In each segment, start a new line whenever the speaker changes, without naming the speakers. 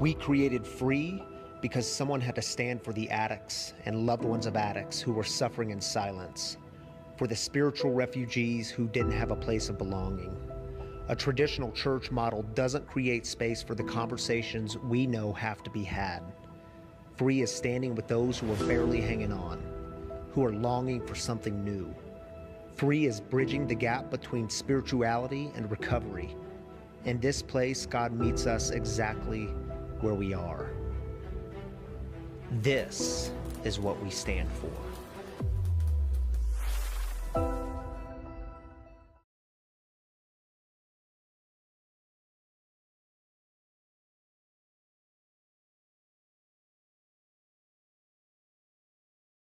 We created Free because someone had to stand for the addicts and loved ones of addicts who were suffering in silence, for the spiritual refugees who didn't have a place of belonging. A traditional church model doesn't create space for the conversations we know have to be had. Free is standing with those who are barely hanging on, who are longing for something new. Free is bridging the gap between spirituality and recovery. In this place, God meets us exactly where we are. This is what we stand for.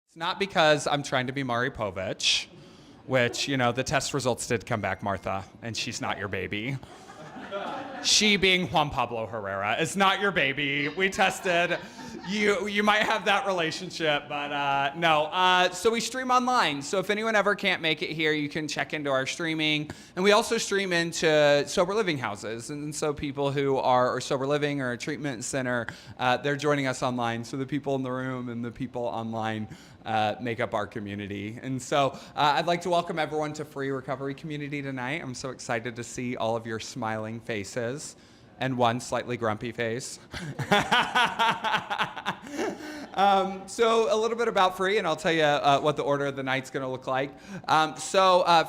It's not because I'm trying to be Mari Povich, which, the test results did come back, Martha, and she's not your baby. She being Juan Pablo Herrera is not your baby. We tested. You might have that relationship, but no. So we stream online. So if anyone ever can't make it here, you can check into our streaming. And we also stream into sober living houses. And so people who are sober living or a treatment center, they're joining us online. So the people in the room and the people online make up our community. And so I'd like to welcome everyone to Free Recovery Community tonight. I'm so excited to see all of your smiling faces and one slightly grumpy face. So a little bit about Free, and I'll tell you what the order of the night's gonna look like.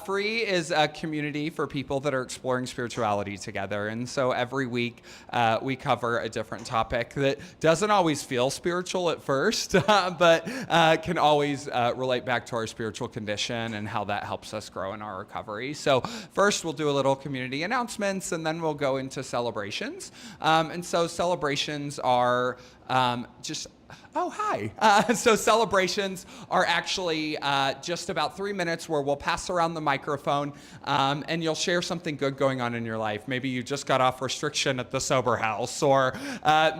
Free is a community for people that are exploring spirituality together. And so every week we cover a different topic that doesn't always feel spiritual at first, but can always relate back to our spiritual condition and how that helps us grow in our recovery. So first we'll do a little community announcements, and then we'll go into celebrations. And so celebrations are oh, hi. So celebrations are actually just about 3 minutes where we'll pass around the microphone and you'll share something good going on in your life. Maybe you just got off restriction at the sober house, or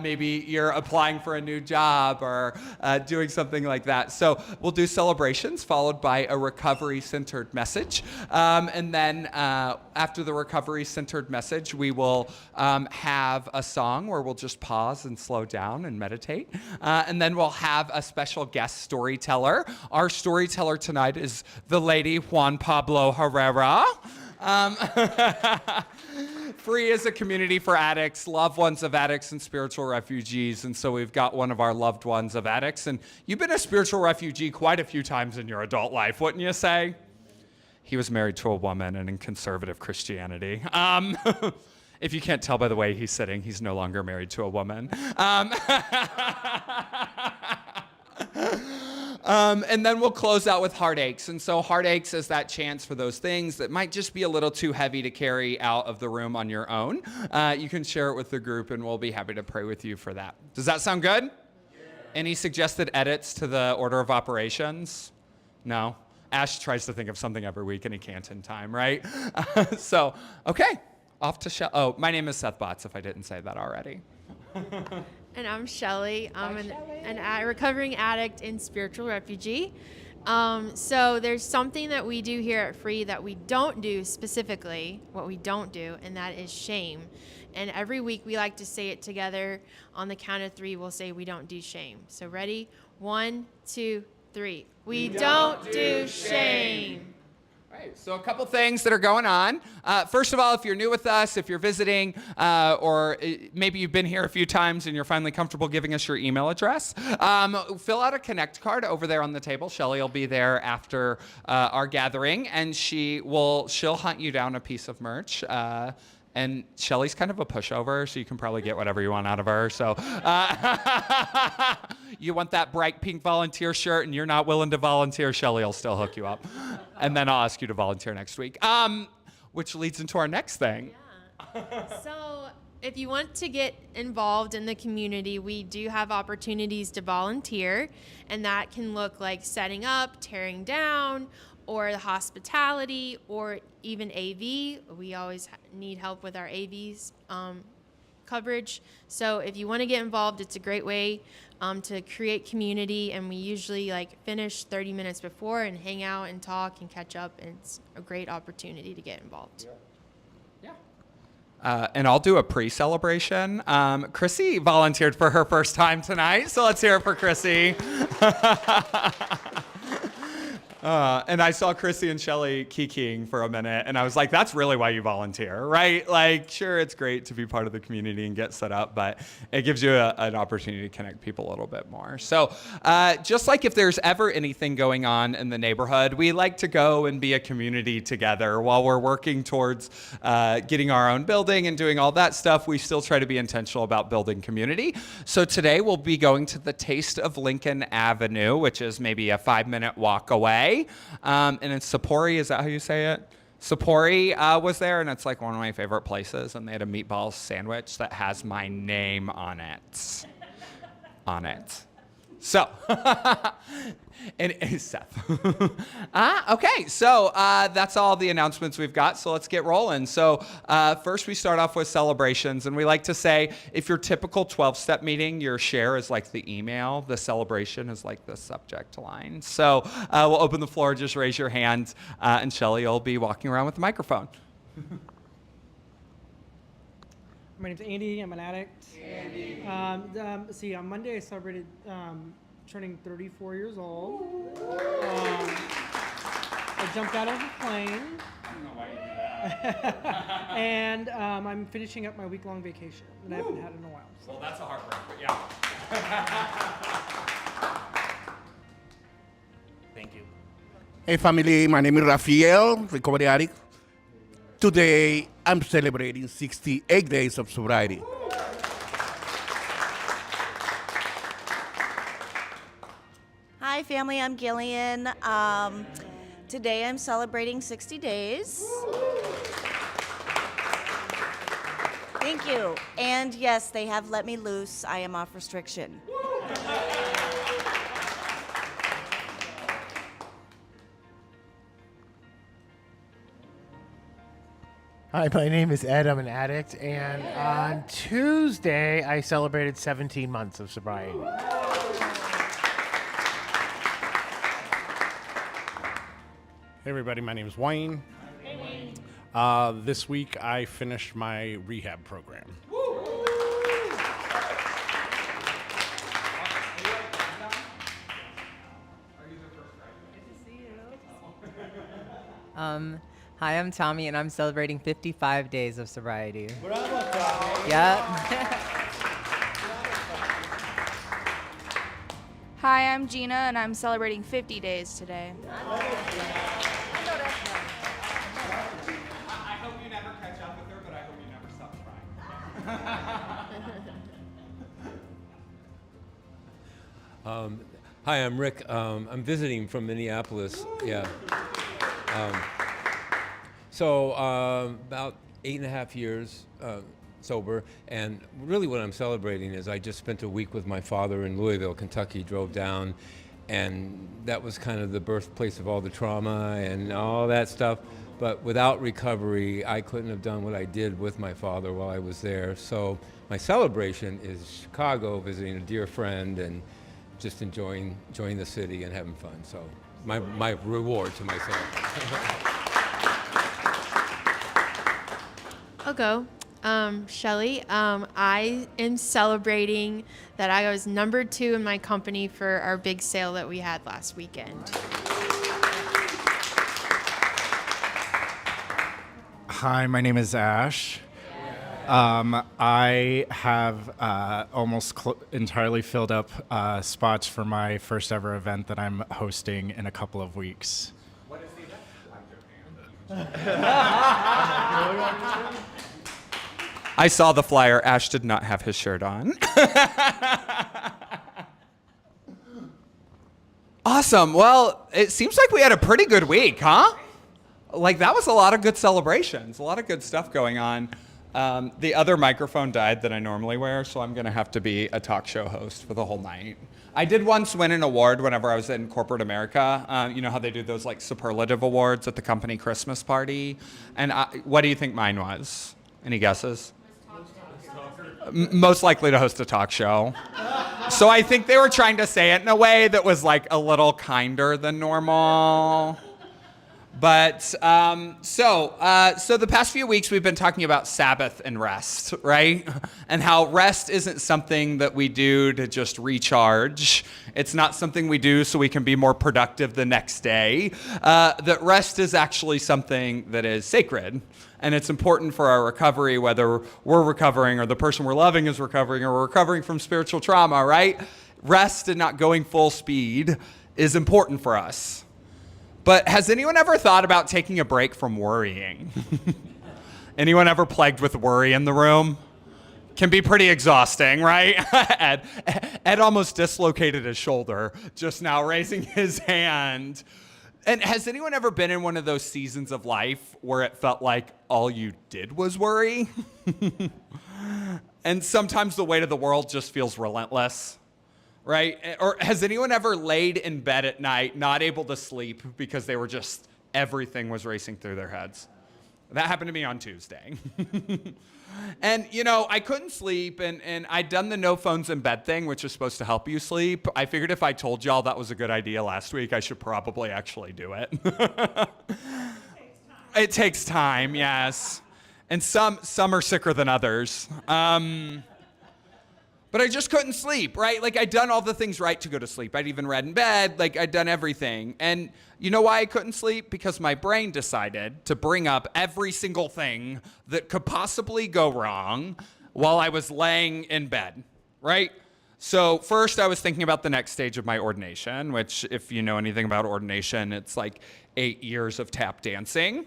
maybe you're applying for a new job, or doing something like that. So we'll do celebrations followed by a recovery-centered message. And then after the recovery-centered message, we will have a song where we'll just pause and slow down and meditate. And then we'll have a special guest storyteller. Our storyteller tonight is the lady Juan Pablo Herrera. Free is a community for addicts, loved ones of addicts, and spiritual refugees. And so we've got one of our loved ones of addicts. And you've been a spiritual refugee quite a few times in your adult life, wouldn't you say? He was married to a woman and in conservative Christianity. If you can't tell by the way he's sitting, he's no longer married to a woman. And then we'll close out with heartaches. And so heartaches is that chance for those things that might just be a little too heavy to carry out of the room on your own. You can share it with the group, and we'll be happy to pray with you for that. Does that sound good? Yeah. Any suggested edits to the order of operations? No? Ash tries to think of something every week, and he can't in time, right? So, okay. Off to Oh, my name is Seth Botts, if I didn't say that already.
And I'm Shelly. I'm a recovering addict and spiritual refugee. So there's something that we do here at Free that we don't do specifically, what we don't do, and that is shame. And every week we like to say it together. On the count of 3, we'll say we don't do shame. So ready? 1, 2, 3. We don't do shame.
Right, so a couple things that are going on. First of all, if you're new with us, if you're visiting, or maybe you've been here a few times and you're finally comfortable giving us your email address, fill out a Connect card over there on the table. Shelly will be there after our gathering, and she'll hunt you down a piece of merch. And Shelly's kind of a pushover, so you can probably get whatever you want out of her. So you want that bright pink volunteer shirt and you're not willing to volunteer, Shelly will still hook you up. And then I'll ask you to volunteer next week, which leads into our next thing.
Yeah. So if you want to get involved in the community, we do have opportunities to volunteer, and that can look like setting up, tearing down, or the hospitality, or even AV. We always need help with our AVs coverage. So if you want to get involved, it's a great way to create community, and we usually finish 30 minutes before and hang out and talk and catch up, and it's a great opportunity to get involved.
Yeah. And I'll do a pre-celebration. Chrissy volunteered for her first time tonight, so let's hear it for Chrissy. And I saw Chrissy and Shelly kikiing for a minute, and I was like, that's really why you volunteer, right? Like, sure, it's great to be part of the community and get set up, but it gives you an opportunity to connect people a little bit more. So just like if there's ever anything going on in the neighborhood, we like to go and be a community together. While we're working towards getting our own building and doing all that stuff, we still try to be intentional about building community. So today we'll be going to the Taste of Lincoln Avenue, which is maybe a 5-minute walk away. And in Sapori, is that how you say it? Sapori was there, and it's like one of my favorite places, and they had a meatball sandwich that has my name on it. So, and Seth. Okay, so that's all the announcements we've got, so let's get rolling. So first we start off with celebrations, and we like to say if your typical 12-step meeting, your share is like the email, the celebration is like the subject line. So we'll open the floor, just raise your hand, and Shelly will be walking around with the microphone.
My name's Andy. I'm an addict. Andy. See, on Monday I celebrated turning 34 years old. I jumped out of a plane.
I don't know why you did that.
And I'm finishing up my week-long vacation that I haven't had in a while. So.
Well, that's a heartbreak, but yeah.
Thank you. Hey family, my name is Rafael, recovery addict. Today, I'm celebrating 68 days of sobriety.
Hi, family. I'm Gillian. Today, I'm celebrating 60 days. Thank you. And yes, they have let me loose. I am off restriction.
Hi, my name is Ed. I'm an addict, and on Tuesday, I celebrated 17 months of sobriety.
Hey everybody, my name is Wayne. Hey Wayne. This week I finished my rehab program.
Hi, I'm Tommy, and I'm celebrating 55 days of sobriety.
Bravo, Tommy.
Yep.
Hi, I'm Gina, and I'm celebrating 50 days today.
I hope you never catch up with her, but I hope you never stop trying.
Hi, I'm Rick. I'm visiting from Minneapolis. Yeah. So about 8.5 years sober, and really what I'm celebrating is I just spent a week with my father in Louisville, Kentucky, drove down, and that was kind of the birthplace of all the trauma and all that stuff. But without recovery, I couldn't have done what I did with my father while I was there. So my celebration is Chicago, visiting a dear friend, and just enjoying the city and having fun. So my reward to myself.
I'll go. Shelly, I am celebrating that I was number 2 in my company for our big sale that we had last weekend.
Hi, my name is Ash. I have almost entirely filled up spots for my first ever event that I'm hosting in a couple of weeks.
What is the event? I saw the flyer. Ash did not have his shirt on. Awesome. Well, it seems like we had a pretty good week, huh? Like, that was a lot of good celebrations, a lot of good stuff going on. The other microphone died that I normally wear, so I'm going to have to be a talk show host for the whole night. I did once win an award whenever I was in corporate America. You know how they do those like superlative awards at the company Christmas party? And what do you think mine was? Any guesses? Most likely to host a talk show. So I think they were trying to say it in a way that was like a little kinder than normal. But so the past few weeks we've been talking about Sabbath and rest, right? And how rest isn't something that we do to just recharge. It's not something we do so we can be more productive the next day. That rest is actually something that is sacred. And it's important for our recovery, whether we're recovering or the person we're loving is recovering or we're recovering from spiritual trauma, right? Rest and not going full speed is important for us. But has anyone ever thought about taking a break from worrying? Anyone ever plagued with worry in the room? Can be pretty exhausting, right? Ed almost dislocated his shoulder just now, raising his hand. And has anyone ever been in one of those seasons of life where it felt like all you did was worry? And sometimes the weight of the world just feels relentless. Right? Or has anyone ever laid in bed at night, not able to sleep because they were just, everything was racing through their heads? That happened to me on Tuesday. And, you know, I couldn't sleep, and I'd done the no phones in bed thing, which is supposed to help you sleep. I figured if I told y'all that was a good idea last week, I should probably actually do it. It takes time, yes. And some are sicker than others. But I just couldn't sleep, right? Like, I'd done all the things right to go to sleep. I'd even read in bed. Like, I'd done everything. And you know why I couldn't sleep? Because my brain decided to bring up every single thing that could possibly go wrong while I was laying in bed, right? So first, I was thinking about the next stage of my ordination, which, if you know anything about ordination, it's like 8 years of tap dancing.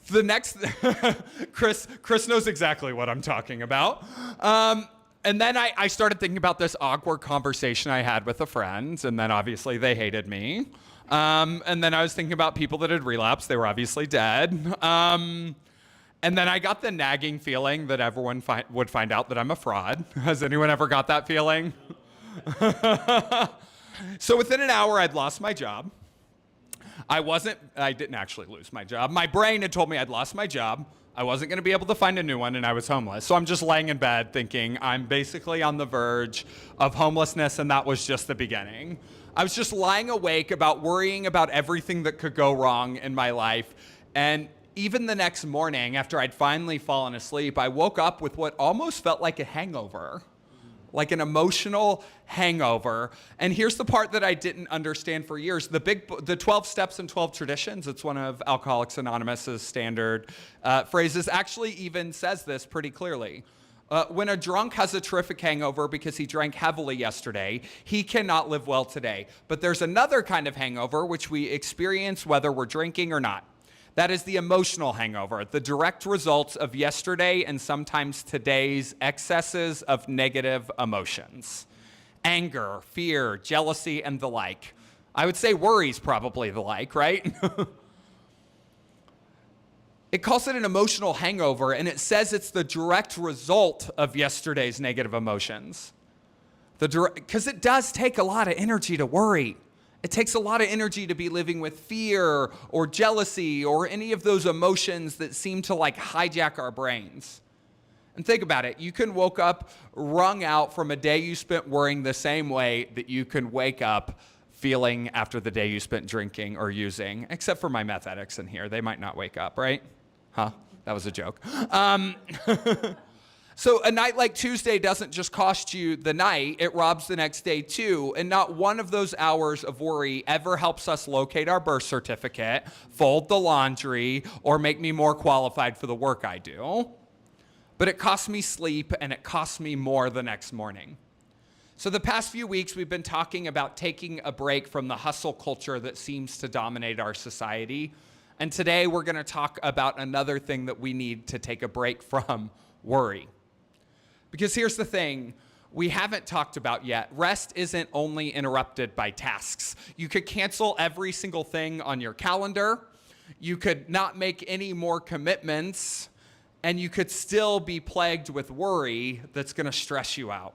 The next, Chris knows exactly what I'm talking about. And then I started thinking about this awkward conversation I had with a friend, and then obviously they hated me. And then I was thinking about people that had relapsed. They were obviously dead. And then I got the nagging feeling that everyone would find out that I'm a fraud. Has anyone ever got that feeling? So within an hour, I'd lost my job. I didn't actually lose my job. My brain had told me I'd lost my job. I wasn't going to be able to find a new one, and I was homeless. So I'm just laying in bed thinking I'm basically on the verge of homelessness, and that was just the beginning. I was just lying awake worrying about everything that could go wrong in my life. And even the next morning, after I'd finally fallen asleep, I woke up with what almost felt like a hangover. Like an emotional hangover. And here's the part that I didn't understand for years. The 12 Steps and 12 Traditions, it's one of Alcoholics Anonymous's standard phrases, actually even says this pretty clearly. When a drunk has a terrific hangover because he drank heavily yesterday, he cannot live well today. But there's another kind of hangover which we experience whether we're drinking or not. That is the emotional hangover, the direct results of yesterday and sometimes today's excesses of negative emotions. Anger, fear, jealousy, and the like. I would say worry's probably the like, right? It calls it an emotional hangover, and it says it's the direct result of yesterday's negative emotions. Because it does take a lot of energy to worry. It takes a lot of energy to be living with fear or jealousy or any of those emotions that seem to like hijack our brains. And think about it. You can wake up wrung out from a day you spent worrying the same way that you can wake up feeling after the day you spent drinking or using, except for my meth addicts in here. They might not wake up, right? Huh? That was a joke. So a night like Tuesday doesn't just cost you the night, it robs the next day too. And not one of those hours of worry ever helps us locate our birth certificate, fold the laundry, or make me more qualified for the work I do. But it costs me sleep, and it costs me more the next morning. So the past few weeks, we've been talking about taking a break from the hustle culture that seems to dominate our society. And today we're going to talk about another thing that we need to take a break from: worry. Because here's the thing we haven't talked about yet. Rest isn't only interrupted by tasks. You could cancel every single thing on your calendar. You could not make any more commitments. And you could still be plagued with worry that's going to stress you out.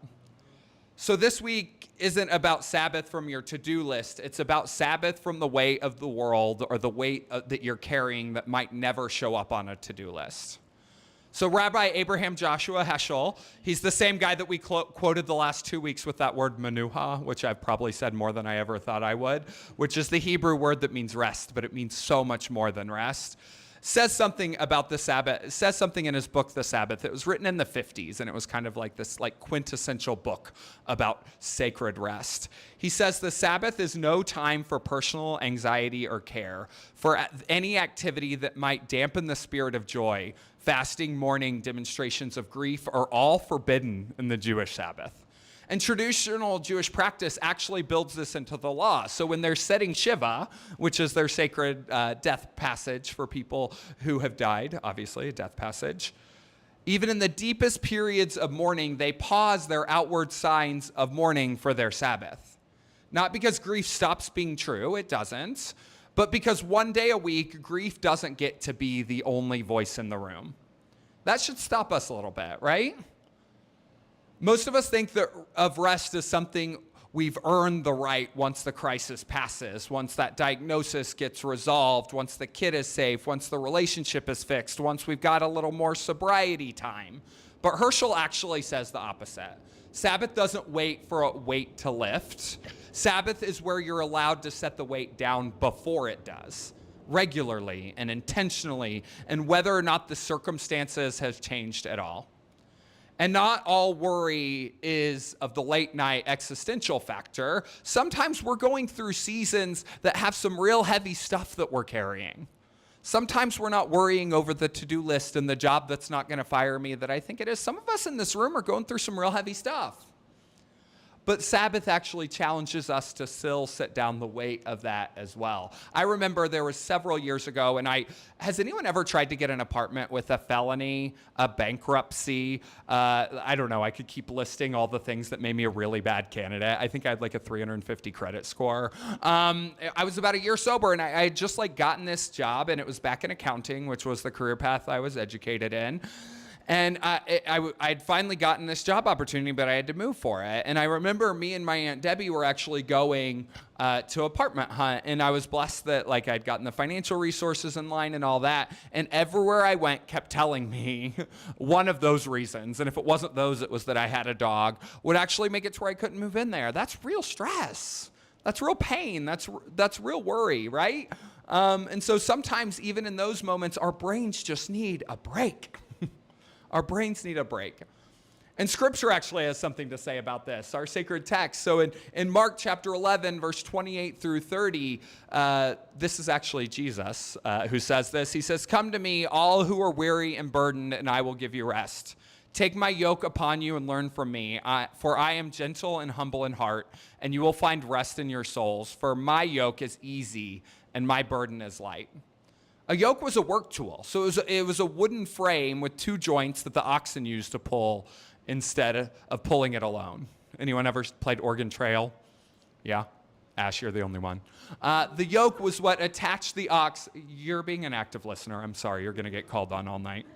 So this week isn't about Sabbath from your to-do list. It's about Sabbath from the weight of the world or the weight that you're carrying that might never show up on a to-do list. So Rabbi Abraham Joshua Heschel, he's the same guy that we quoted the last 2 weeks with that word menuha, which I've probably said more than I ever thought I would, which is the Hebrew word that means rest, but it means so much more than rest. Says something about the Sabbath, says something in his book, The Sabbath. It was written in the 50s, and it was kind of like this quintessential book about sacred rest. He says the Sabbath is no time for personal anxiety or care, for any activity that might dampen the spirit of joy. Fasting, mourning, demonstrations of grief are all forbidden in the Jewish Sabbath. And traditional Jewish practice actually builds this into the law. So when they're setting Shiva, which is their sacred death passage for people who have died, obviously a death passage, even in the deepest periods of mourning, they pause their outward signs of mourning for their Sabbath. Not because grief stops being true, it doesn't, but because one day a week, grief doesn't get to be the only voice in the room. That should stop us a little bit, right? Most of us think that of rest as something we've earned the right once the crisis passes, once that diagnosis gets resolved, once the kid is safe, once the relationship is fixed, once we've got a little more sobriety time. But Herschel actually says the opposite. Sabbath doesn't wait for a weight to lift. Sabbath is where you're allowed to set the weight down before it does, regularly and intentionally, and whether or not the circumstances have changed at all. And not all worry is of the late night existential factor. Sometimes we're going through seasons that have some real heavy stuff that we're carrying. Sometimes we're not worrying over the to-do list and the job that's not going to fire me that I think it is. Some of us in this room are going through some real heavy stuff. But Sabbath actually challenges us to still sit down the weight of that as well. I remember there was several years ago, and has anyone ever tried to get an apartment with a felony, a bankruptcy? I don't know, I could keep listing all the things that made me a really bad candidate. I think I had like a 350 credit score. I was about a year sober, and I had just gotten this job, and it was back in accounting, which was the career path I was educated in. And I'd finally gotten this job opportunity, but I had to move for it. And I remember me and my Aunt Debbie were actually going to apartment hunt. And I was blessed that I'd gotten the financial resources in line and all that. And everywhere I went kept telling me one of those reasons. And if it wasn't those, it was that I had a dog, would actually make it to where I couldn't move in there. That's real stress. That's real pain. That's real worry, right? And so sometimes even in those moments, our brains just need a break. Our brains need a break. And Scripture actually has something to say about this, our sacred text. So in Mark chapter 11, verse 28 through 30, this is actually Jesus who says this. He says, "Come to me, all who are weary and burdened, and I will give you rest. Take my yoke upon you and learn from me, for I am gentle and humble in heart, and you will find rest in your souls. For my yoke is easy and my burden is light." A yoke was a work tool. So it was a wooden frame with two joints that the oxen used to pull instead of pulling it alone. Anyone ever played Oregon Trail? Yeah? Ash, you're the only one. The yoke was what attached the ox. You're being an active listener. I'm sorry. You're going to get called on all night.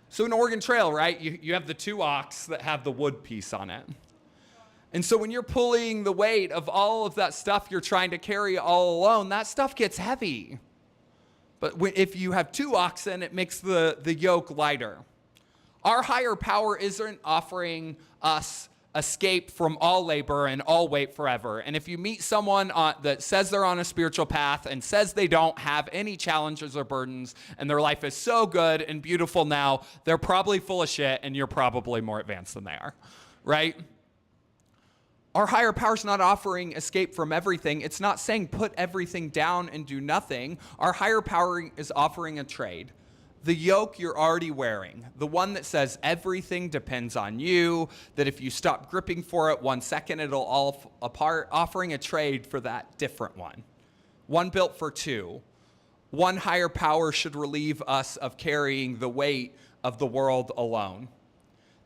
So in Oregon Trail, right, you have the two ox that have the wood piece on it. And so when you're pulling the weight of all of that stuff you're trying to carry all alone, that stuff gets heavy. But if you have two oxen, it makes the yoke lighter. Our higher power isn't offering us escape from all labor and all weight forever. And if you meet someone that says they're on a spiritual path and says they don't have any challenges or burdens and their life is so good and beautiful now, they're probably full of shit and you're probably more advanced than they are, right? Our higher power's not offering escape from everything. It's not saying put everything down and do nothing. Our higher power is offering a trade. The yoke you're already wearing, the one that says everything depends on you, that if you stop gripping for it 1 second, it'll all fall apart, offering a trade for that different one built for two. One higher power should relieve us of carrying the weight of the world alone.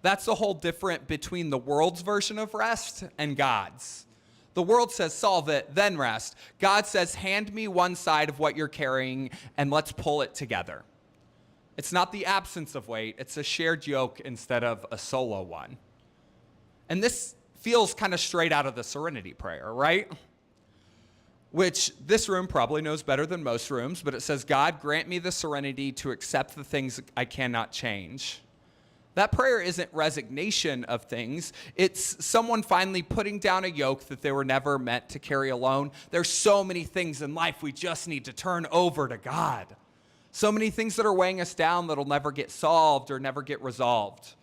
That's the whole difference between the world's version of rest and God's. The world says, solve it, then rest. God says, hand me one side of what you're carrying and let's pull it together. It's not the absence of weight, it's a shared yoke instead of a solo one. And this feels kind of straight out of the Serenity Prayer, right? which this room probably knows better than most rooms, but it says, God, grant me the serenity to accept the things I cannot change. That prayer isn't resignation of things. It's someone finally putting down a yoke that they were never meant to carry alone. There's so many things in life we just need to turn over to God. So many things that are weighing us down that'll never get solved or never get resolved.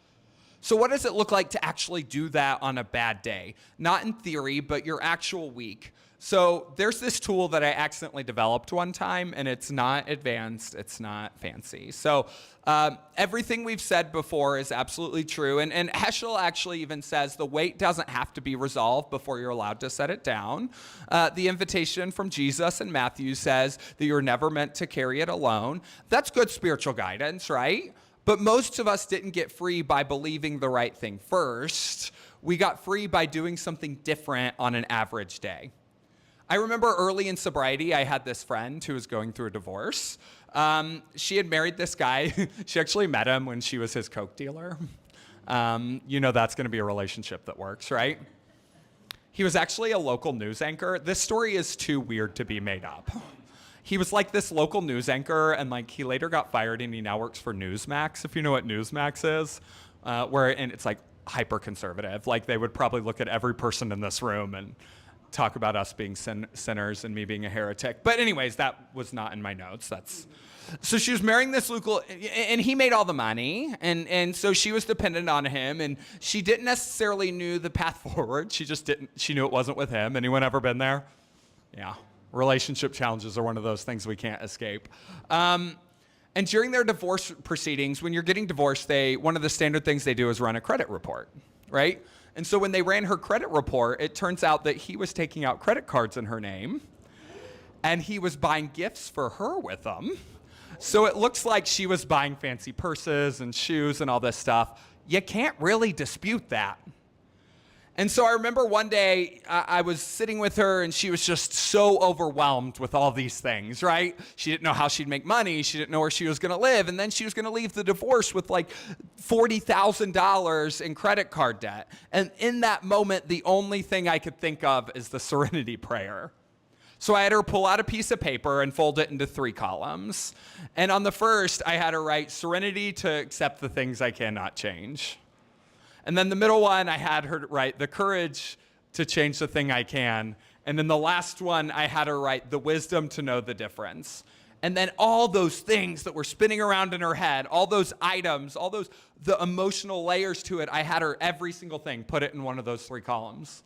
So what does it look like to actually do that on a bad day? Not in theory, but your actual week. So there's this tool that I accidentally developed one time, and it's not advanced, it's not fancy. So everything we've said before is absolutely true. And Heschel actually even says the weight doesn't have to be resolved before you're allowed to set it down. The invitation from Jesus in Matthew says that you're never meant to carry it alone. That's good spiritual guidance, right? But most of us didn't get free by believing the right thing first. We got free by doing something different on an average day. I remember early in sobriety, I had this friend who was going through a divorce. She had married this guy. She actually met him when she was his Coke dealer. You know that's going to be a relationship that works, right? He was actually a local news anchor. This story is too weird to be made up. He was like this local news anchor, and like he later got fired, and he now works for Newsmax, if you know what Newsmax is, and it's like hyper conservative. Like they would probably look at every person in this room and talk about us being sinners and me being a heretic. But anyways, that was not in my notes. So she was marrying this local, and he made all the money, and so she was dependent on him, and she didn't necessarily knew the path forward. She knew it wasn't with him. Anyone ever been there? Yeah. Relationship challenges are one of those things we can't escape. And during their divorce proceedings, when you're getting divorced, one of the standard things they do is run a credit report, right? And so when they ran her credit report, it turns out that he was taking out credit cards in her name, and he was buying gifts for her with them. So it looks like she was buying fancy purses and shoes and all this stuff. You can't really dispute that. And so I remember one day I was sitting with her, and she was just so overwhelmed with all these things, right? She didn't know how she'd make money. She didn't know where she was going to live. And then she was going to leave the divorce with like $40,000 in credit card debt. And in that moment, the only thing I could think of is the serenity prayer. So I had her pull out a piece of paper and fold it into 3 columns. And on the first, I had her write, serenity to accept the things I cannot change. And then the middle one, I had her write the courage to change the thing I can. And then the last one, I had her write the wisdom to know the difference. And then all those things that were spinning around in her head, all those items, the emotional layers to it, I had her every single thing, put it in one of those 3 columns.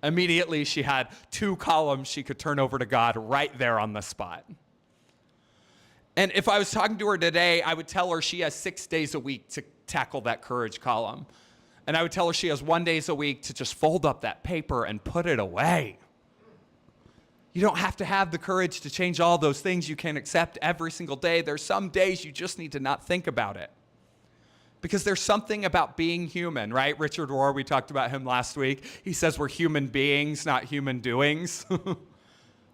Immediately, she had 2 columns she could turn over to God right there on the spot. And if I was talking to her today, I would tell her she has 6 days a week to tackle that courage column. And I would tell her she has 1 day a week to just fold up that paper and put it away. You don't have to have the courage to change all those things you can accept every single day. There's some days you just need to not think about it. Because there's something about being human, right? Richard Rohr, we talked about him last week. He says we're human beings, not human doings.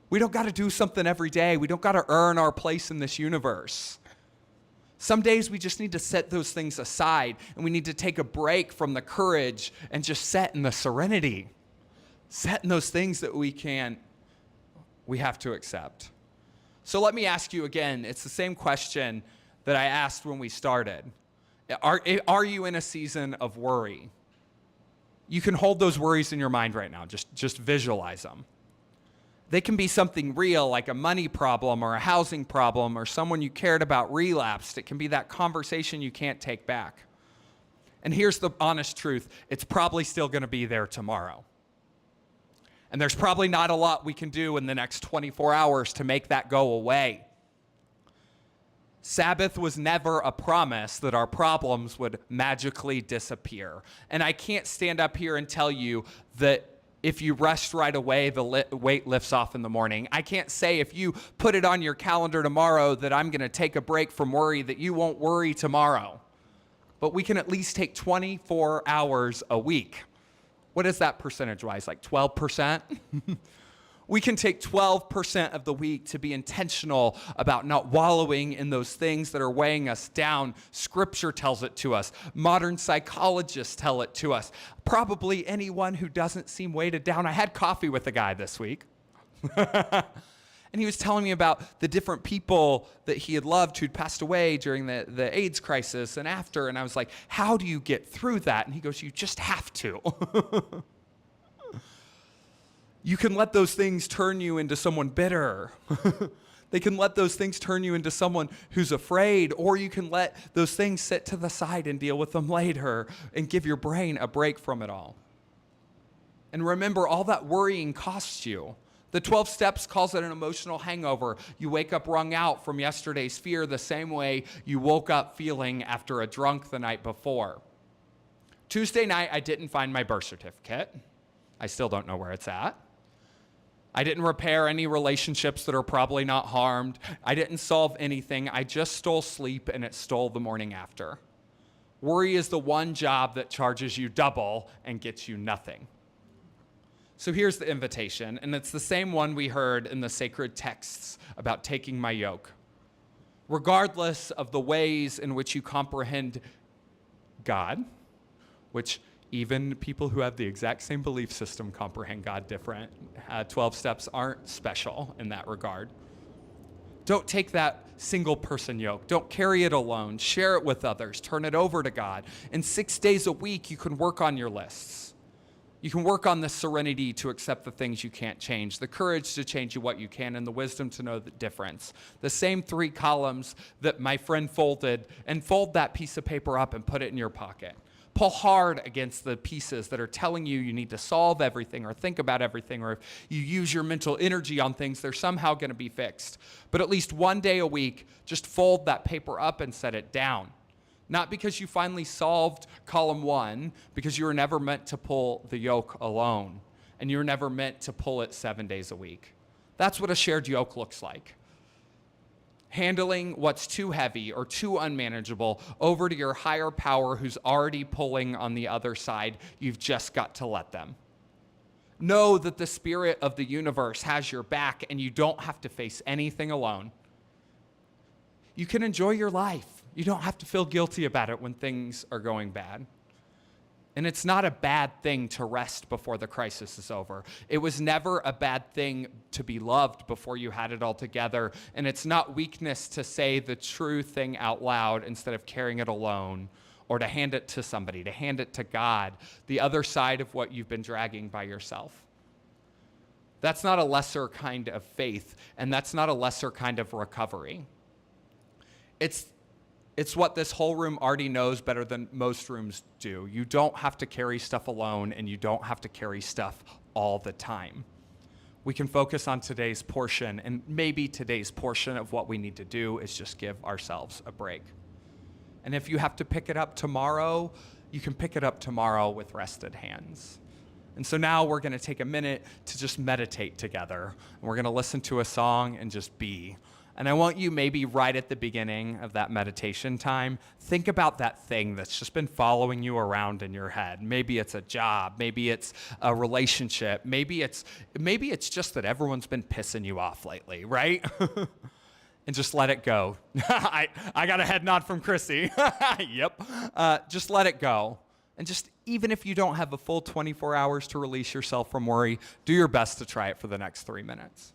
We don't got to do something every day. We don't got to earn our place in this universe. Some days we just need to set those things aside, and we need to take a break from the courage and just set in the serenity. Set in those things that we have to accept. So let me ask you again, it's the same question that I asked when we started. Are you in a season of worry? You can hold those worries in your mind right now. Just visualize them. They can be something real, like a money problem or a housing problem or someone you cared about relapsed. It can be that conversation you can't take back. And here's the honest truth. It's probably still going to be there tomorrow. And there's probably not a lot we can do in the next 24 hours to make that go away. Sabbath was never a promise that our problems would magically disappear. And I can't stand up here and tell you that if you rest right away, the weight lifts off in the morning. I can't say if you put it on your calendar tomorrow that I'm going to take a break from worry, that you won't worry tomorrow. But we can at least take 24 hours a week. What is that percentage-wise, like 12%? We can take 12% of the week to be intentional about not wallowing in those things that are weighing us down. Scripture tells it to us. Modern psychologists tell it to us. Probably anyone who doesn't seem weighted down. I had coffee with a guy this week. And he was telling me about the different people that he had loved who'd passed away during the AIDS crisis and after. And I was like, how do you get through that? And he goes, you just have to. You can let those things turn you into someone bitter. They can let those things turn you into someone who's afraid, or you can let those things sit to the side and deal with them later and give your brain a break from it all. And remember, all that worrying costs you. The 12 Steps calls it an emotional hangover. You wake up wrung out from yesterday's fear the same way you woke up feeling after a drunk the night before. Tuesday night, I didn't find my birth certificate. I still don't know where it's at. I didn't repair any relationships that are probably not harmed. I didn't solve anything. I just stole sleep, and it stole the morning after. Worry is the one job that charges you double and gets you nothing. So here's the invitation, and it's the same one we heard in the sacred texts about taking my yoke. Regardless of the ways in which you comprehend God, which even people who have the exact same belief system comprehend God different. 12 steps aren't special in that regard. Don't take that single person yoke. Don't carry it alone. Share it with others. Turn it over to God. And 6 days a week, you can work on your lists. You can work on the serenity to accept the things you can't change, the courage to change what you can, and the wisdom to know the difference. The same 3 columns that my friend folded, and fold that piece of paper up and put it in your pocket. Pull hard against the pieces that are telling you need to solve everything or think about everything, or if you use your mental energy on things, they're somehow going to be fixed. But at least one day a week, just fold that paper up and set it down. Not because you finally solved column 1, because you were never meant to pull the yoke alone, and you were never meant to pull it 7 days a week. That's what a shared yoke looks like. Handling what's too heavy or too unmanageable over to your higher power who's already pulling on the other side. You've just got to let them. Know that the spirit of the universe has your back, and you don't have to face anything alone. You can enjoy your life. You don't have to feel guilty about it when things are going bad. And it's not a bad thing to rest before the crisis is over. It was never a bad thing to be loved before you had it all together. And it's not weakness to say the true thing out loud instead of carrying it alone, or to hand it to somebody, to hand it to God, the other side of what you've been dragging by yourself. That's not a lesser kind of faith, and that's not a lesser kind of recovery. It's what this whole room already knows better than most rooms do. You don't have to carry stuff alone, and you don't have to carry stuff all the time. We can focus on today's portion, and maybe today's portion of what we need to do is just give ourselves a break. And if you have to pick it up tomorrow, you can pick it up tomorrow with rested hands. And so now we're going to take a minute to just meditate together. And we're going to listen to a song and just be. And I want you, maybe right at the beginning of that meditation time, think about that thing that's just been following you around in your head. Maybe it's a job, maybe it's a relationship, maybe it's just that everyone's been pissing you off lately, right? And just let it go. I got a head nod from Chrissy. Yep. Just let it go. And just, even if you don't have a full 24 hours to release yourself from worry, do your best to try it for the next 3 minutes.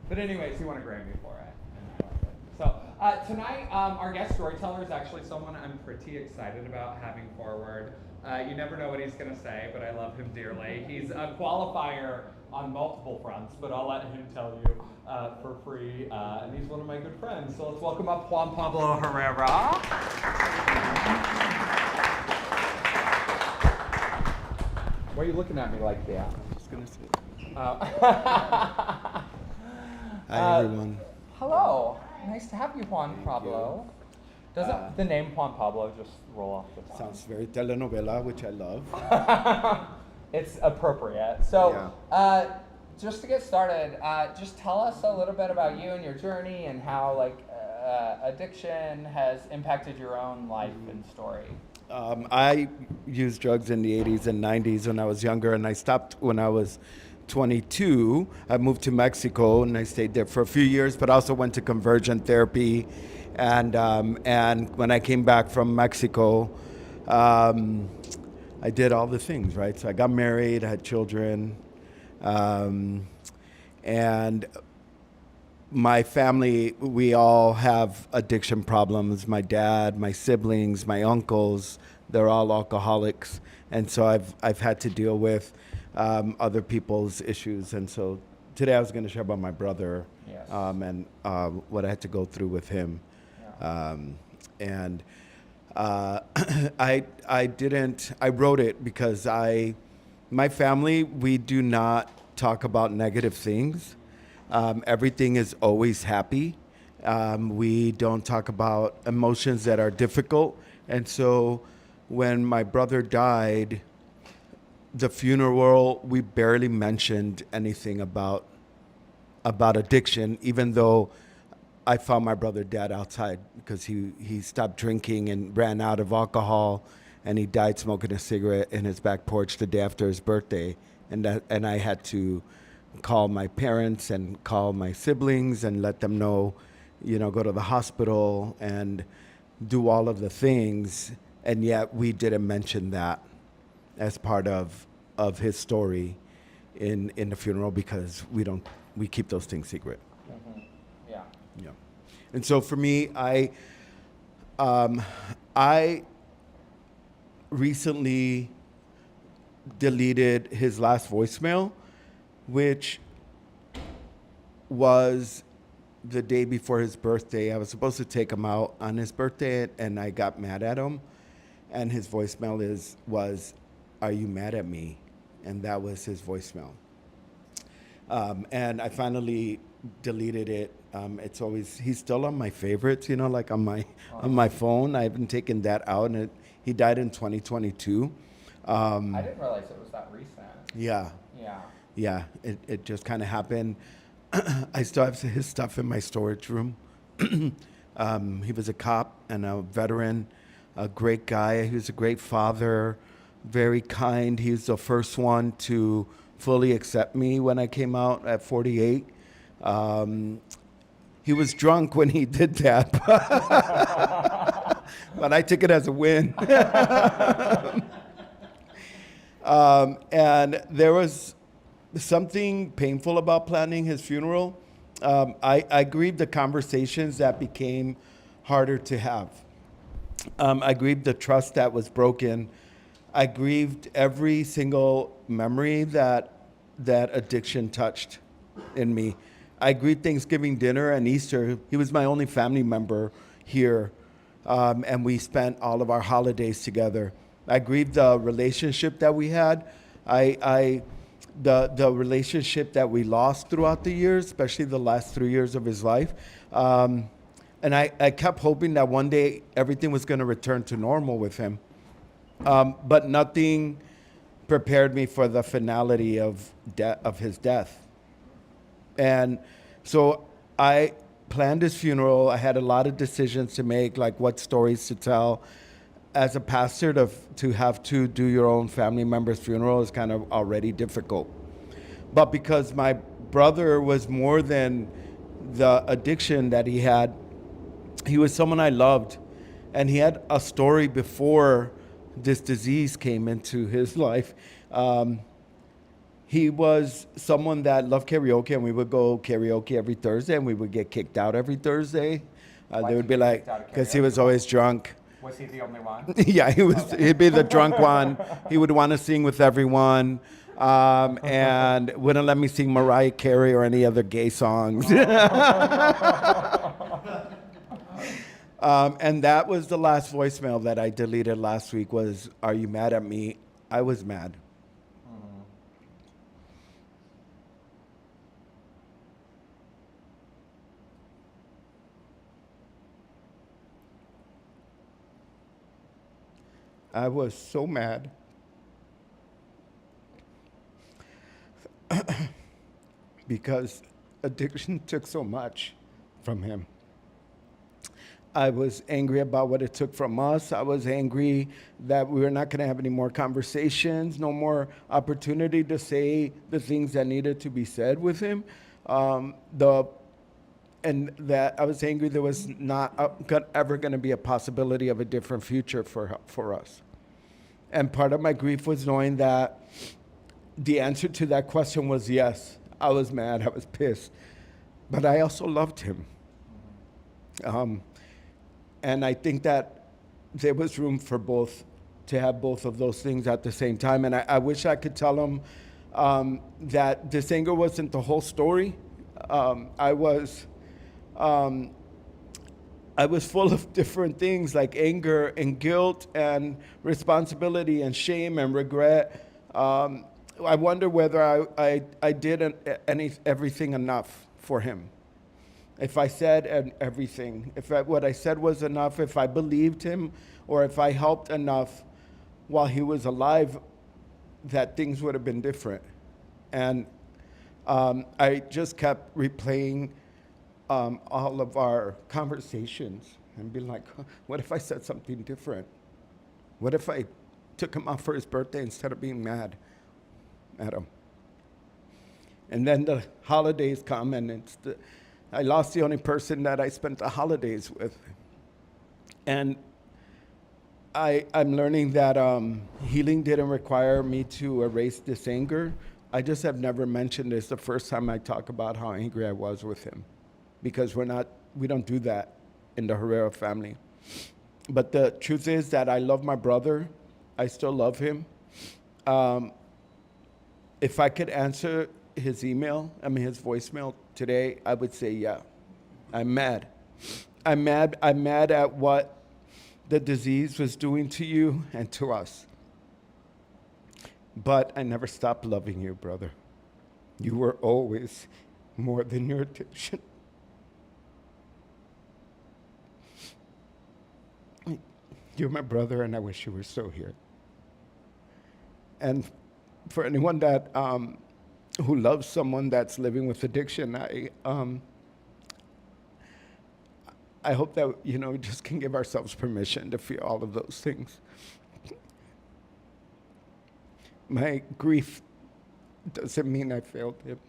But anyways, he won a Grammy for it. And I like it. So tonight, our guest storyteller is actually someone I'm pretty excited about having forward. You never know what he's going to say, but I love him dearly. He's a qualifier on multiple fronts, but I'll let him tell you for free. And he's one of my good friends. So let's welcome up Juan Pablo Herrera. Why are you looking at me like that?
I'm just going to sit.
Hi,
everyone.
Hello. Nice to have you, Juan Pablo. Doesn't the name Juan Pablo just roll off the tongue?
Sounds very telenovela, which I love.
It's appropriate. So, just to get started, just tell us a little bit about you and your journey and how addiction has impacted your own life and story.
I used drugs in the 80s and 90s when I was younger, and I stopped when I was 22. I moved to Mexico, and I stayed there for a few years, but also went to conversion therapy. And when I came back from Mexico, I did all the things, right? So I got married, I had children, and my family, we all have addiction problems. My dad, my siblings, my uncles, they're all alcoholics. And so I've had to deal with other people's issues. And so today I was going to share about my brother.
Yes.
And what I had to go through with him. Yeah. I wrote it because my family, we do not talk about negative things. Everything is always happy. We don't talk about emotions that are difficult. And so when my brother died, the funeral, we barely mentioned anything about addiction, even though I found my brother dead outside because he stopped drinking and ran out of alcohol, and he died smoking a cigarette in his back porch the day after his birthday. And I had to call my parents and call my siblings and let them know, go to the hospital and do all of the things. And yet we didn't mention that as part of his story in the funeral because we keep those things secret.
Mm-hmm. Yeah.
Yeah. And so for me, I recently deleted his last voicemail, which was the day before his birthday. I was supposed to take him out on his birthday, and I got mad at him. And his voicemail was, "Are you mad at me?" And that was his voicemail. And I finally deleted it. He's still on my favorites, like on my phone. I haven't taken that out, and he died in 2022.
I didn't realize it was that recent.
Yeah.
Yeah.
Yeah, it just kind of happened. I still have his stuff in my storage room. He was a cop and a veteran, a great guy. He was a great father, very kind. He was the first one to fully accept me when I came out at 48. He was drunk when he did that, but I took it as a win. And there was something painful about planning his funeral. I grieved the conversations that became harder to have. I grieved the trust that was broken. I grieved every single memory that addiction touched in me. I grieved Thanksgiving dinner and Easter. He was my only family member here, and we spent all of our holidays together. I grieved the relationship that we had. The relationship that we lost throughout the years, especially the last 3 years of his life. And I kept hoping that one day everything was going to return to normal with him. But nothing prepared me for the finality of his death. And so I planned his funeral. I had a lot of decisions to make, like what stories to tell. As a pastor, to have to do your own family member's funeral is kind of already difficult. But because my brother was more than the addiction that he had, he was someone I loved. And he had a story before this disease came into his life. he was someone that loved karaoke, and we would go karaoke every Thursday, and we would get kicked out every Thursday. They would be like, because he was always drunk.
Was he the only one?
Yeah, he was. He'd be the drunk one. He would want to sing with everyone, and wouldn't let me sing Mariah Carey or any other gay songs. And that was the last voicemail that I deleted last week. Was, "Are you mad at me?" I was mad. I was so mad. Because addiction took so much from him. I was angry about what it took from us. I was angry that we were not going to have any more conversations, no more opportunity to say the things that needed to be said with him. And that I was angry there was not ever going to be a possibility of a different future for us. And part of my grief was knowing that the answer to that question was yes. I was mad, I was pissed, but I also loved him. And I think that there was room for both, to have both of those things at the same time. And I wish I could tell him that this anger wasn't the whole story. I was full of different things like anger and guilt and responsibility and shame and regret. I wonder whether I did everything enough for him. If I said everything, what I said was enough, if I believed him, or if I helped enough while he was alive, that things would have been different. And I just kept replaying all of our conversations and being like, what if I said something different? What if I took him out for his birthday instead of being mad at him? And then the holidays come, and I lost the only person that I spent the holidays with. And I'm learning that healing didn't require me to erase this anger. I just have never mentioned this the first time I talk about how angry I was with him, because we don't do that in the Herrera family. But the truth is that I love my brother. I still love him. If I could answer his voicemail today, I would say, yeah, I'm mad. I'm mad at what the disease was doing to you and to us. But I never stopped loving you, brother. You were always more than your addiction. You're my brother, and I wish you were still here. And for anyone that who loves someone that's living with addiction, I hope that we just can give ourselves permission to feel all of those things. My grief doesn't mean I failed him.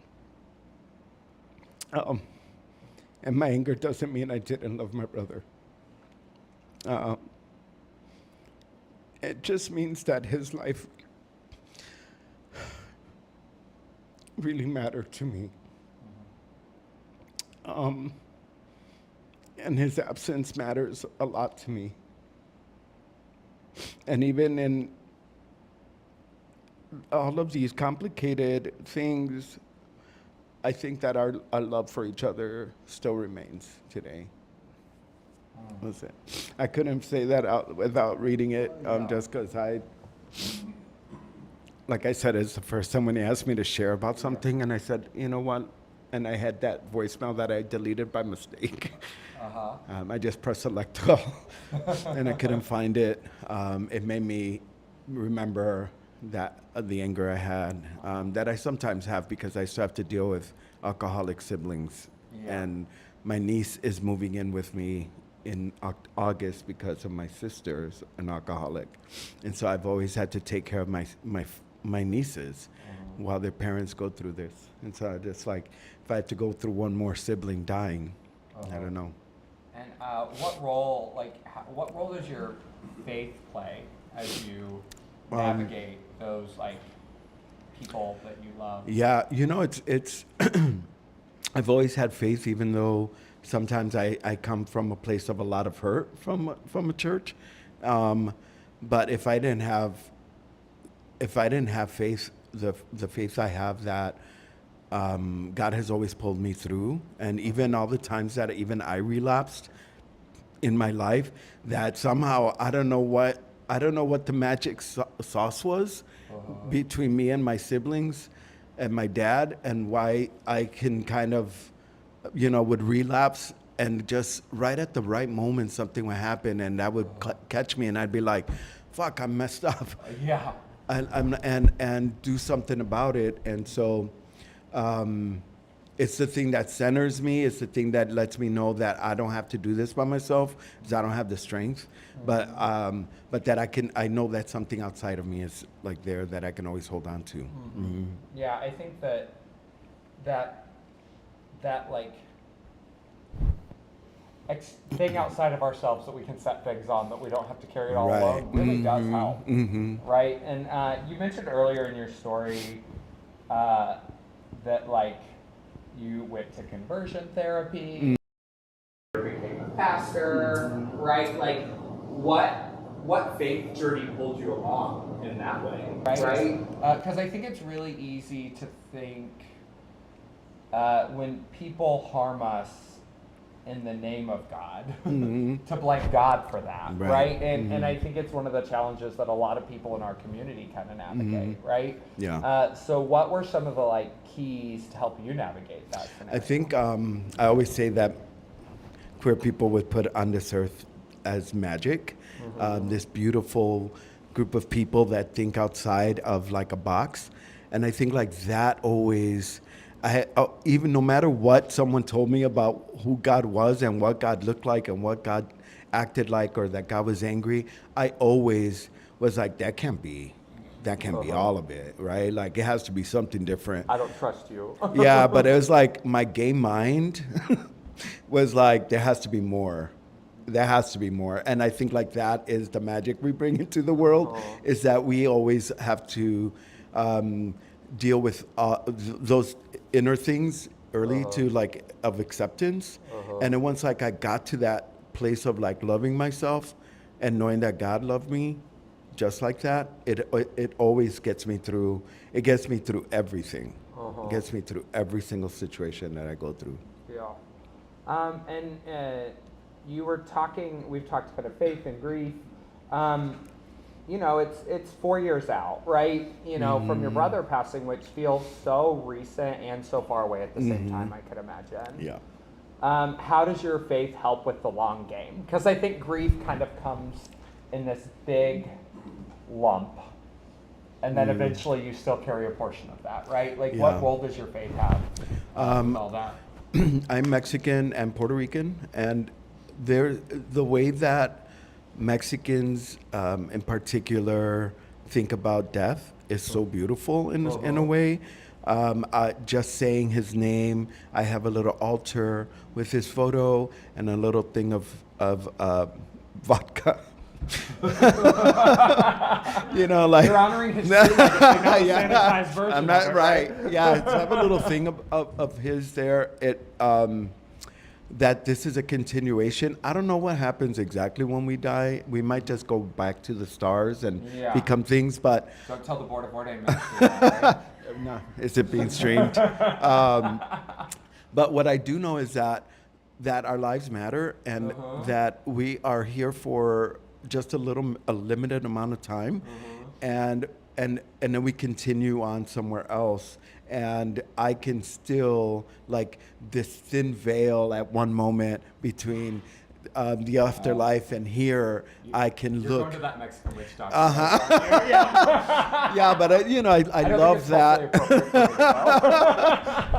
And my anger doesn't mean I didn't love my brother. It just means that his life really mattered to me. And his absence matters a lot to me. And even in all of these complicated things, I think that our love for each other still remains today. That's it. I couldn't say that out without reading it, just because like I said, it's the first time when he asked me to share about something, and I said, you know what? And I had that voicemail that I deleted by mistake. I just pressed select all, and I couldn't find it. It made me remember that the anger I had, that I sometimes have because I still have to deal with alcoholic siblings. Yeah. And my niece is moving in with me in August because of my sister's an alcoholic. And so I've always had to take care of my nieces while their parents go through this. And so I just like, if I had to go through one more sibling dying, I don't know.
And what role does your faith play as you navigate those people that you love?
Yeah, it's I've always had faith, even though sometimes I come from a place of a lot of hurt from a church. But if I didn't have faith, the faith I have, that God has always pulled me through, and even all the times that even I relapsed in my life, that somehow I don't know what the magic sauce was between me and my siblings and my dad, and why I can kind of, would relapse, and just right at the right moment something would happen, and that would catch me, and I'd be like, "Fuck, I'm messed up."
Yeah.
And do something about it. And so it's the thing that centers me. It's the thing that lets me know that I don't have to do this by myself, because I don't have the strength. But that I know that something outside of me is like there that I can always hold on to.
Yeah, I think that like thing outside of ourselves that we can set things on, that we don't have to carry it all alone, really does help, right? And you mentioned earlier in your story that like you went to conversion therapy, became a pastor, right? Like what faith journey pulled you along in that way, right? Because I think it's really easy to think when people harm us in the name of God, to blame God for that, right? And I think it's one of the challenges that a lot of people in our community kind of navigate, right?
Yeah.
So what were some of the like keys to help you navigate that scenario?
I think I always say that queer people would put on this earth as magic, this beautiful group of people that think outside of like a box. And I think like that always, even no matter what someone told me about who God was and what God looked like and what God acted like, or that God was angry, I always was like, that can't be all of it, right? Like it has to be something different.
I don't trust you.
Yeah, but it was like my gay mind was like, there has to be more. There has to be more. And I think like that is the magic we bring into the world, is that we always have to deal with those inner things early to like of acceptance. And then once like I got to that place of like loving myself and knowing that God loved me just like that, it always gets me through. It gets me through everything. It gets me through every single situation that I go through.
Yeah. And we've talked kind of faith and grief. It's 4 years out, right? From your brother passing, which feels so recent and so far away at the same time, I could imagine.
Yeah.
How does your faith help with the long game? Because I think grief kind of comes in this big lump, and then eventually you still carry a portion of that, right? Like, what role does your faith have with all that?
I'm Mexican and Puerto Rican, and the way that Mexicans, in particular, think about death is so beautiful in a way. Just saying his name, I have a little altar with his photo and a little thing of vodka. Like
you're honoring his sanitized version.
I'm not right. Yeah, so I have a little thing of his there. That this is a continuation. I don't know what happens exactly when we die. We might just go back to the stars and become things, but
don't tell the board of ordained ministry. Right?
No, is it being streamed? But what I do know is that our lives matter, and that we are here for just a limited amount of time, and then we continue on somewhere else. And I can still, like, this thin veil at one moment between the afterlife and here, I can
You're
look.
Going to that Mexican witch doctor.
Yeah, but I love that.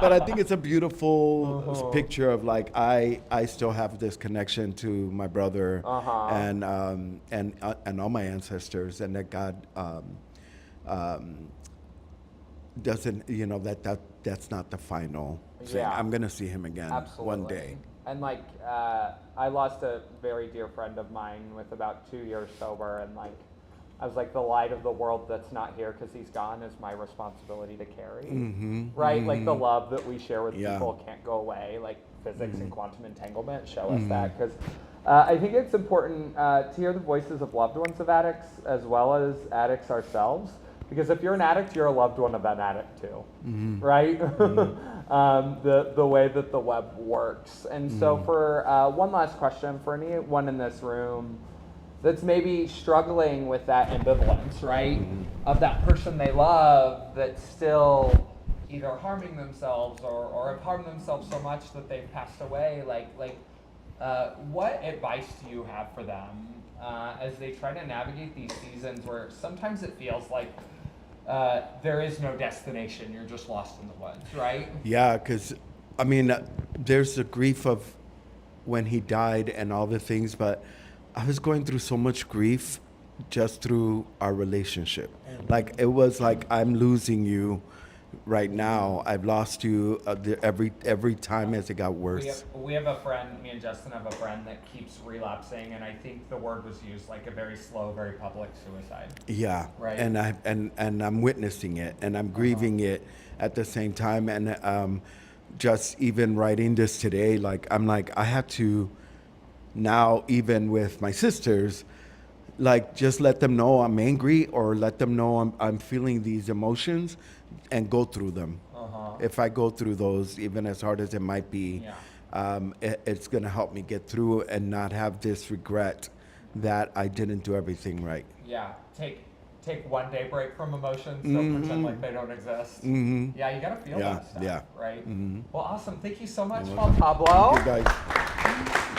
But I think it's a beautiful picture of like I still have this connection to my brother and all my ancestors, and that God doesn't, that's not the final thing. I'm gonna see him again one day.
And like I lost a very dear friend of mine with about 2 years sober, and like I was like, the light of the world that's not here because he's gone is my responsibility to carry,
Mhm,
right? Like the
mhm.
love that we share with
Yeah.
people can't go away. Like physics and quantum entanglement show us
Mhm.
that. Because I think it's important to hear the voices of loved ones of addicts as well as addicts ourselves. Because if you're an addict, you're a loved one of an addict too,
Mhm.
right?
Mhm.
The way that the web works. And so
Mhm.
for one last question, for anyone in this room that's maybe struggling with that ambivalence, right? Of that person they love that's still either harming themselves or have harmed themselves so much that they've passed away, what advice do you have for them as they try to navigate these seasons where sometimes it feels like there is no destination, you're just lost in the woods, right?
Yeah, because I mean, there's the grief of when he died and all the things, but I was going through so much grief just through our relationship. Like it was like I'm losing you right now. I've lost you every time as it got worse.
We have a friend, me and Justin have a friend that keeps relapsing, and I think the word was used like a very slow, very public suicide.
Yeah,
Right.
and I'm witnessing it, and I'm grieving it at the same time, and just even writing this today, like I'm like I have to now, even with my sisters, like just let them know I'm angry or let them know I'm feeling these emotions, and go through them. If I go through those, even as hard as it might be, it's gonna help me get through and not have this regret that I didn't do everything right.
Yeah, take 1 day break from emotions, so pretend like they don't exist.
Mhm.
Yeah, you gotta feel
Yeah,
that stuff,
yeah.
right?
Mhm.
Well, awesome. Thank you so much,
You're
Juan
welcome.
Pablo.
Thank you, guys.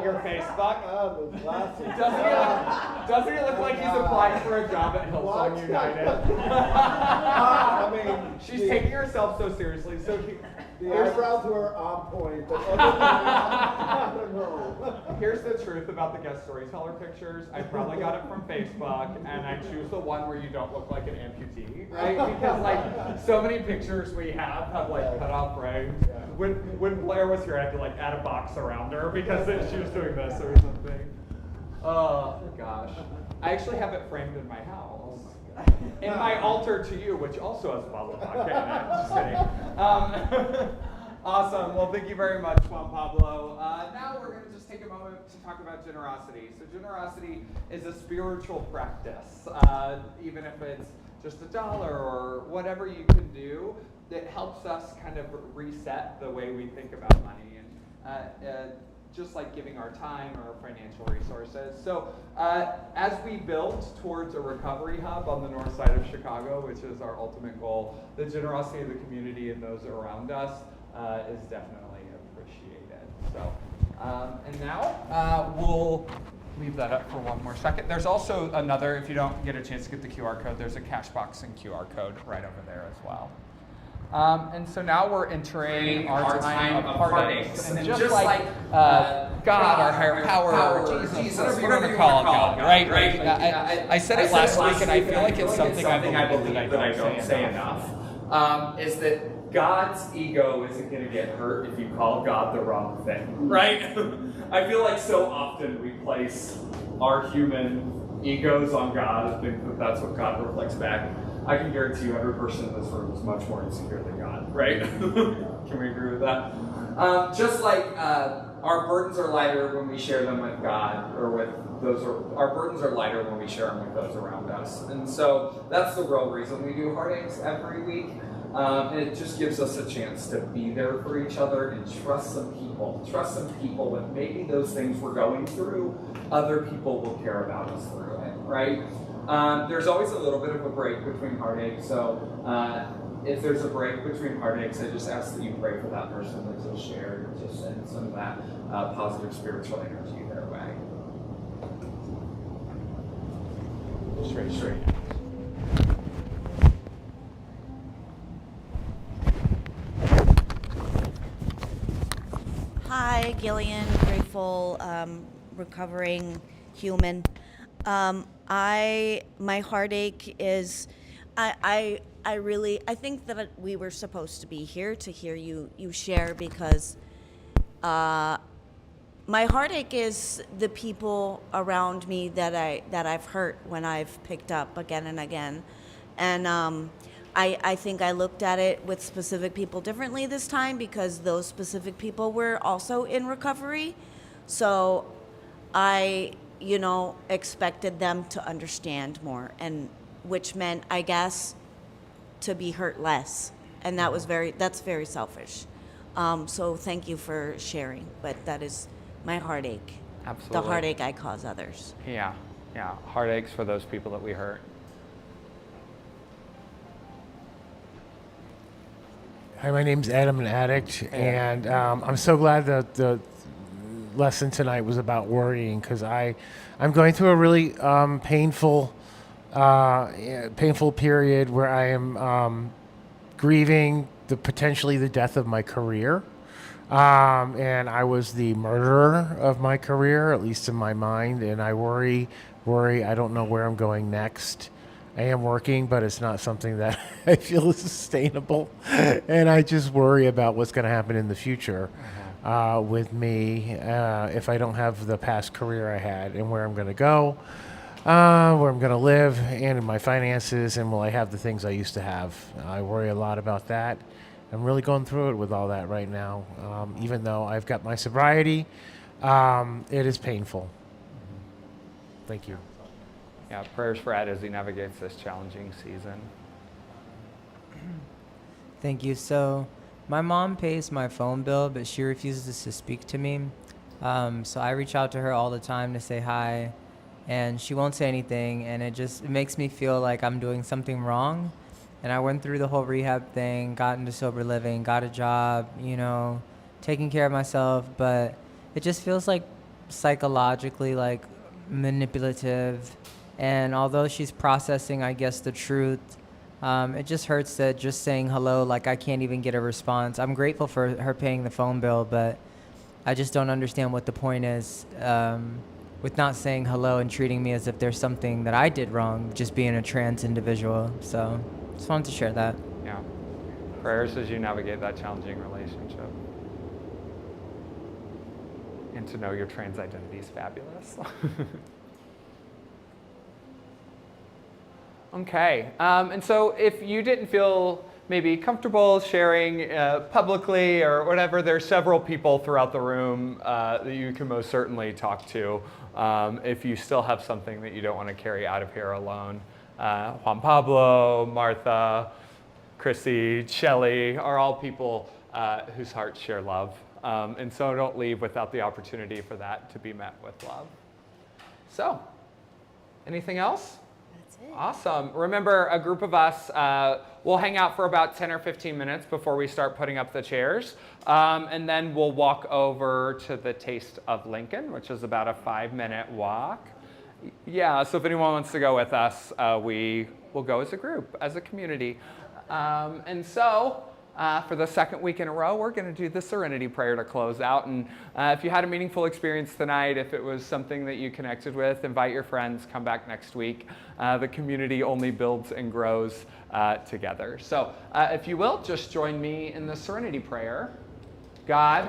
Your Facebook?
Oh, the glasses.
Doesn't he look like he's applying for a job at Hillsong United?
I mean,
She's taking herself so seriously. So
the eyebrows were on point, but other than that, I don't know.
Here's the truth about the guest storyteller pictures. I probably got it from Facebook, and I choose the one where you don't look like an amputee, right? Because like so many pictures we have like cut off frames. When Blair was here, I had to like add a box around her because she was doing this or something. Oh gosh, I actually have it framed in my house. In my altar to you, which also has a bottle of vodka in it. Just kidding. Awesome. Well, thank you very much, Juan Pablo. Now we're going to just take a moment to talk about generosity. So generosity is a spiritual practice. Even if it's just $1 or whatever you can do, that helps us kind of reset the way we think about money. And just like giving our time or financial resources. So as we build towards a recovery hub on the north side of Chicago, which is our ultimate goal, the generosity of the community and those around us is definitely appreciated. So, and now we'll leave that up for one more second. There's also another, if you don't get a chance to get the QR code, there's a cash box and QR code right over there as well. And so now we're entering our time of heartaches. And just like God, our higher power, Jesus, whatever you want to call it, God, right? I said it last week, and I feel like it's something I believe that I don't say enough, is that God's ego isn't going to get hurt if you call God the wrong thing, right? I feel like so often we place our human egos on God and think that that's what God reflects back. I can guarantee you every person in this room is much more insecure than God, right? Can we agree with that? Just like our burdens are lighter when we share them with God, or with those, our burdens are lighter when we share them with those around us. And so that's the real reason we do Heartaches every week. It just gives us a chance to be there for each other and trust some people with maybe those things we're going through, other people will care about us through it, right? There's always a little bit of a break between heartaches, so if there's a break between heartaches, I just ask that you pray for that person that just shared, and just send some of that positive spiritual energy their way. Straight.
Hi, Gillian, grateful, recovering human. My heartache is, I I think that we were supposed to be here to hear you share, because my heartache is the people around me that I've hurt when I've picked up again and again. And I think I looked at it with specific people differently this time, because those specific people were also in recovery. So I, expected them to understand more, and which meant, I guess, to be hurt less. And that's very selfish. So thank you for sharing, but that is my heartache.
Absolutely.
The heartache I cause others.
Yeah. Heartaches for those people that we hurt.
Hi, my name's Adam, an addict, and I'm so glad that the lesson tonight was about worrying, because I'm going through a really painful period where I am grieving potentially the death of my career. And I was the murderer of my career, at least in my mind, and I worry. I don't know where I'm going next. I am working, but it's not something that I feel is sustainable. And I just worry about what's going to happen in the future with me if I don't have the past career I had, and where I'm going to go, where I'm going to live, and in my finances, and will I have the things I used to have. I worry a lot about that. I'm really going through it with all that right now. Even though I've got my sobriety, it is painful. Thank you.
Yeah, prayers for Ed as he navigates this challenging season.
Thank you. So my mom pays my phone bill, but she refuses to speak to me. So I reach out to her all the time to say hi, and she won't say anything, and it makes me feel like I'm doing something wrong. And I went through the whole rehab thing, got into sober living, got a job, taking care of myself, but it just feels like psychologically like manipulative. And although she's processing, I guess, the truth, it just hurts that just saying hello, like I can't even get a response. I'm grateful for her paying the phone bill, but I just don't understand what the point is with not saying hello and treating me as if there's something that I did wrong, just being a trans individual. So just wanted to share that.
Yeah. Prayers as you navigate that challenging relationship. And to know your trans identity is fabulous. Okay, and so if you didn't feel maybe comfortable sharing publicly or whatever, there's several people throughout the room that you can most certainly talk to if you still have something that you don't want to carry out of here alone. Juan Pablo, Martha, Chrissy, Shelley are all people whose hearts share love. And so don't leave without the opportunity for that to be met with love. So, anything else? Awesome. Remember, a group of us will hang out for about 10 or 15 minutes before we start putting up the chairs. And then we'll walk over to the Taste of Lincoln, which is about a 5-minute walk. Yeah, so if anyone wants to go with us, we will go as a group, as a community. And so for the second week in a row, we're going to do the Serenity Prayer to close out. And if you had a meaningful experience tonight, if it was something that you connected with, invite your friends, come back next week. The community only builds and grows together. So if you will, just join me in the Serenity Prayer. God,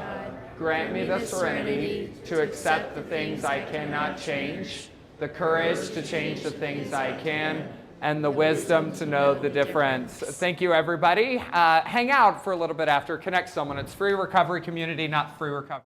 grant me the serenity to accept the things I cannot change, the courage to change the things I can, and the wisdom to know the difference. Thank you, everybody. Hang out for a little bit after. Connect someone. It's free recovery community, not free recovery.